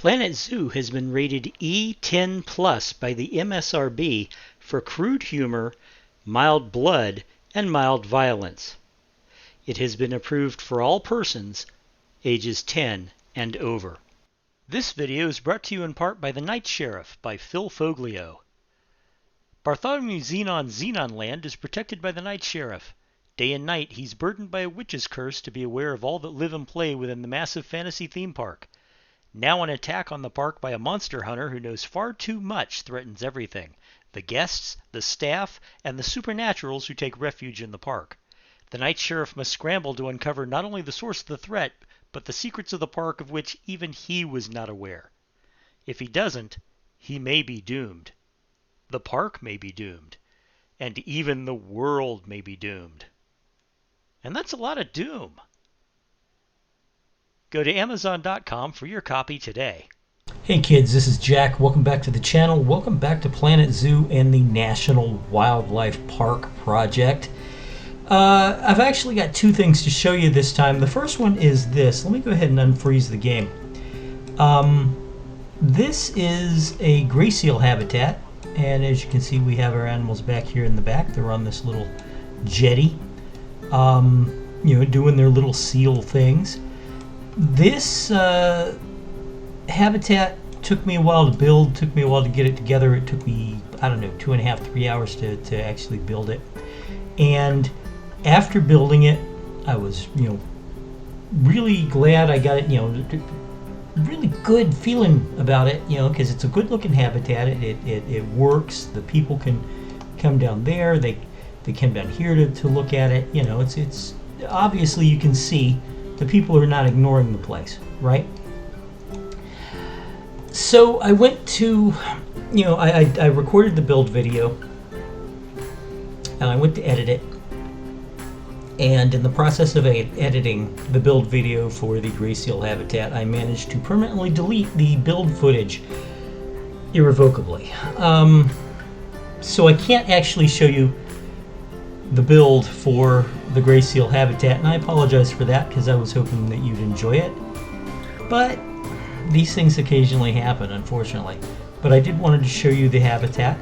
Planet Zoo has been rated E10 plus by the MSRB for crude humor, mild blood, and mild violence. It has been approved for all persons ages 10 and over. This video is brought to you in part by The Night Sheriff by Phil Foglio. Bartholomew Zenon's Zenon Land is protected by the Night Sheriff. Day and night, he's burdened by a witch's curse to be aware of all that live and play within the massive fantasy theme park. Now an attack on the park by a monster hunter who knows far too much threatens everything: the guests, the staff, and the supernaturals who take refuge in the park. The Night Sheriff must scramble to uncover not only the source of the threat, but the secrets of the park of which even he was not aware. If he doesn't, he may be doomed. The park may be doomed. And even the world may be doomed. And that's a lot of doom. Go to Amazon.com for your copy today. Hey kids, this is Jack. Welcome back to the channel. Welcome back to Planet Zoo and the National Wildlife Park Project. I've actually got two things to show you this time. The first one is this. Let me go ahead and unfreeze the game. This is a gray seal habitat, and as you can see, we have our animals back here in the back. They're on this little jetty, doing their little seal things. This habitat took me a while to build, took me a while to get it together. It took me, 2.5, 3 hours to actually build it. And after building it, I was, really glad I got it, really good feeling about it, because it's a good looking habitat. It works. The people can come down there. They come down here to look at it. It's obviously, you can see the people are not ignoring the place, right? So I went to, I recorded the build video, and I went to edit it. And in the process of editing the build video for the gray seal habitat, I managed to permanently delete the build footage irrevocably. So I can't actually show you the build for the gray seal habitat, and I apologize for that because I was hoping that you'd enjoy it. But these things occasionally happen, unfortunately. But I did wanted to show you the habitat.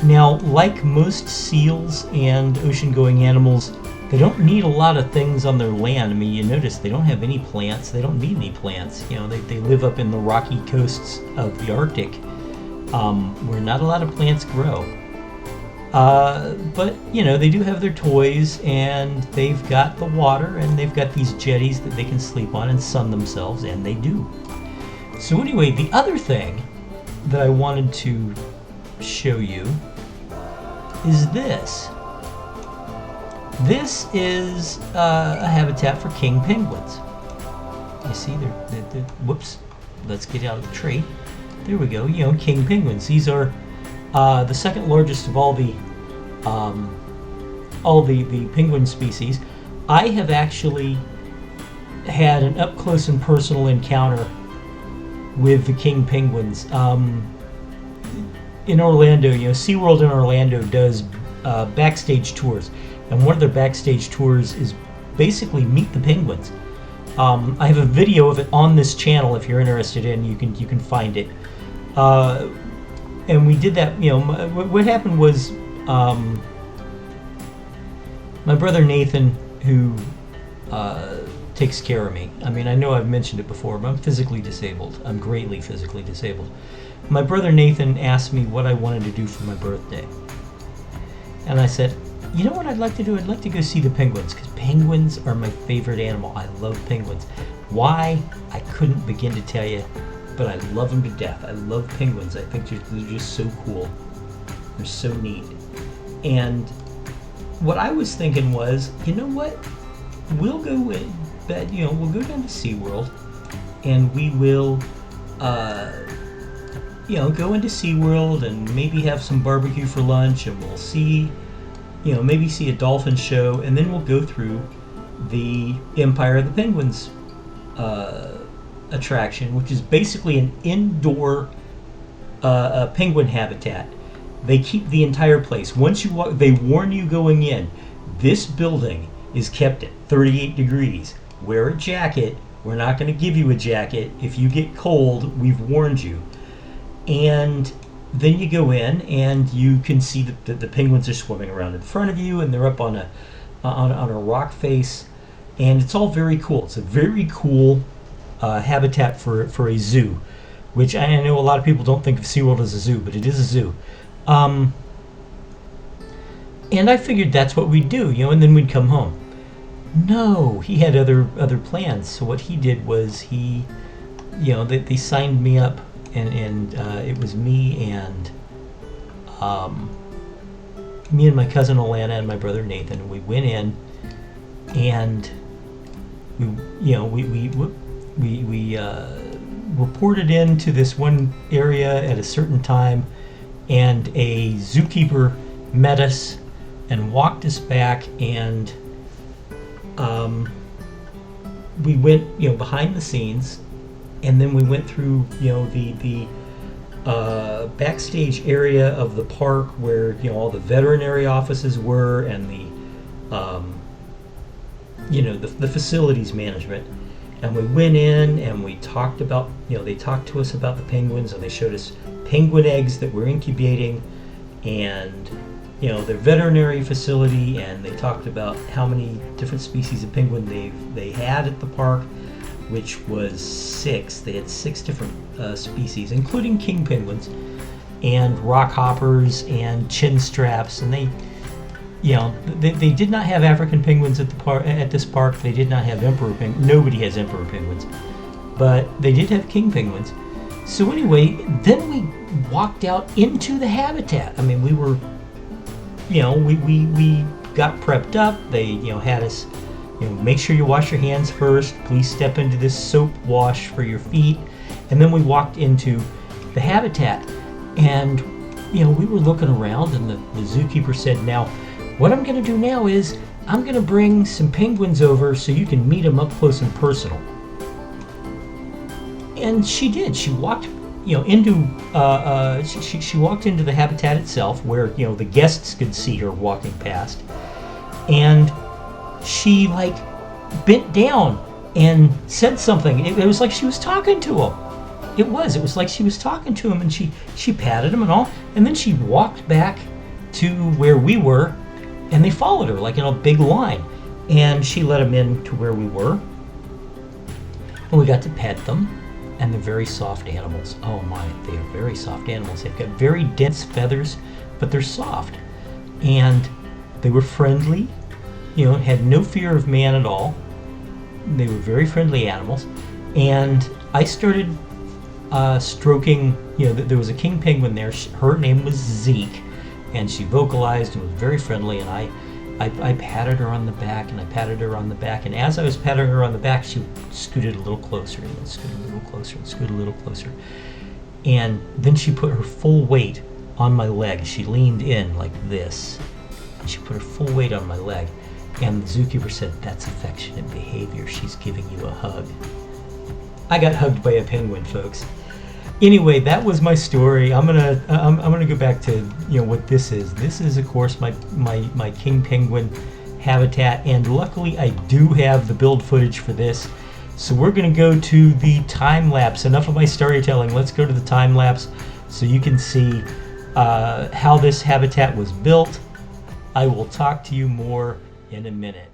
Now, like most seals and ocean-going animals, they don't need a lot of things on their land. I mean, you notice they don't have any plants. They don't need any plants. They live up in the rocky coasts of the Arctic, where not a lot of plants grow. But, they do have their toys, and they've got the water, and they've got these jetties that they can sleep on and sun themselves, and they do. So anyway, the other thing that I wanted to show you is this. This is a habitat for king penguins. You see, they're whoops. Let's get out of the tree. There we go. King penguins. These are the second largest of all the penguin species. I have actually had an up close and personal encounter with the king penguins. In Orlando, SeaWorld in Orlando does backstage tours. And one of their backstage tours is basically meet the penguins. I have a video of it on this channel. If you're interested in, you can find it. And we did that. What happened was my brother Nathan, who takes care of me. I mean, I know I've mentioned it before, but I'm physically disabled. I'm greatly physically disabled. My brother Nathan asked me what I wanted to do for my birthday, and I said, you know what I'd like to do? I'd like to go see the penguins, because penguins are my favorite animal. I love penguins. Why? I couldn't begin to tell you, but I love them to death. I love penguins. I think they're just so cool. They're so neat. And what I was thinking was, you know what? We'll go we'll go down to SeaWorld, and we will, go into SeaWorld and maybe have some barbecue for lunch, and we'll see, maybe see a dolphin show, and then we'll go through the Empire of the Penguins attraction, which is basically an indoor penguin habitat. They keep the entire place. Once you walk, they warn you going in, this building is kept at 38 degrees. Wear a jacket, We're not going to give you a jacket. If you get cold, we've warned you. And then you go in and you can see that the penguins are swimming around in front of you, and they're up on a rock face, and it's all very cool. It's a very cool habitat for a zoo, which I know a lot of people don't think of SeaWorld as a zoo, but it is a zoo. And I figured that's what we'd do, and then we'd come home. No, he had other plans. So what he did was they signed me up, and it was me and my cousin Alana and my brother Nathan. We went in, and we reported into this one area at a certain time, and a zookeeper met us and walked us back, and we went behind the scenes, and then we went through the backstage area of the park where all the veterinary offices were, and the facilities management. And we went in and we talked about, they talked to us about the penguins, and they showed us penguin eggs that were incubating, and their veterinary facility, and they talked about how many different species of penguin they had at the park, which was 6. They had 6 different species, including king penguins and rock hoppers and chin straps, and they did not have African penguins at this park. They did not have emperor penguins. Nobody has emperor penguins, but they did have king penguins. So anyway, then we walked out into the habitat. I mean, we were, we got prepped up. They, had us, make sure you wash your hands first. Please step into this soap wash for your feet. And then we walked into the habitat, and, we were looking around, and the zookeeper said, now, what I'm going to do now is I'm going to bring some penguins over so you can meet them up close and personal. And she did. She walked, into she walked into the habitat itself, where the guests could see her walking past, and she bent down and said something. It was like she was talking to him. It was like she was talking to him, and she patted him and all, and then she walked back to where we were, and they followed her in a big line, and she let them in to where we were, and we got to pet them. And they're very soft animals. Oh my, they are very soft animals. They've got very dense feathers, but they're soft. And they were friendly, had no fear of man at all. They were very friendly animals. And I started stroking, there was a king penguin there. Her name was Zeke, and she vocalized and was very friendly, and I patted her on the back, and I patted her on the back, and as I was patting her on the back, she scooted a little closer, and scooted a little closer, and scooted a little closer. And then she put her full weight on my leg. She leaned in like this, and she put her full weight on my leg. And the zookeeper said, "That's affectionate behavior. She's giving you a hug." I got hugged by a penguin, folks. Anyway, that was my story. I'm gonna go back to what this is. This is, of course, my king penguin habitat, and luckily I do have the build footage for this. So we're gonna go to the time lapse. Enough of my storytelling. Let's go to the time lapse so you can see how this habitat was built. I will talk to you more in a minute.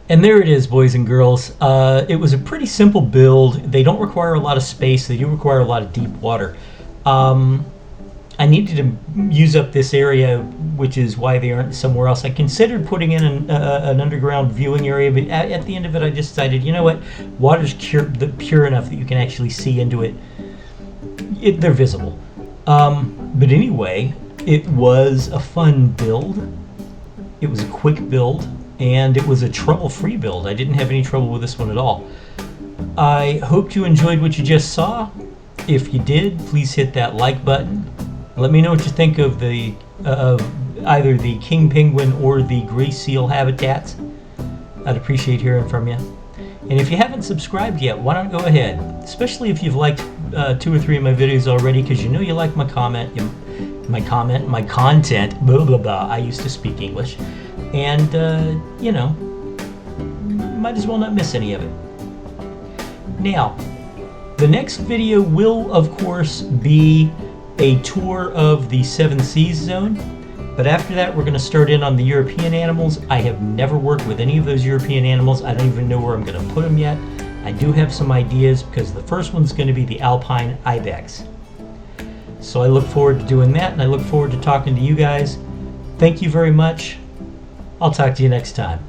And there it is, boys and girls. It was a pretty simple build. They don't require a lot of space. They do require a lot of deep water. I needed to use up this area, which is why they aren't somewhere else. I considered putting in an underground viewing area, but at the end of it, I just decided, you know what? Water's pure enough that you can actually see into it. They're visible. But anyway, it was a fun build. It was a quick build. And it was a trouble-free build. I didn't have any trouble with this one at all. I hope you enjoyed what you just saw. If you did, please hit that like button. Let me know what you think of the either the king penguin or the gray seal habitats. I'd appreciate hearing from you. And if you haven't subscribed yet, why don't go ahead? Especially if you've liked 2 or 3 of my videos already, because you know you like my content, blah, blah, blah. I used to speak English. And, you know, might as well not miss any of it. Now, the next video will, of course, be a tour of the 7 Seas zone. But after that, we're going to start in on the European animals. I have never worked with any of those European animals. I don't even know where I'm going to put them yet. I do have some ideas because the first one's going to be the alpine ibex. So I look forward to doing that, and I look forward to talking to you guys. Thank you very much. I'll talk to you next time.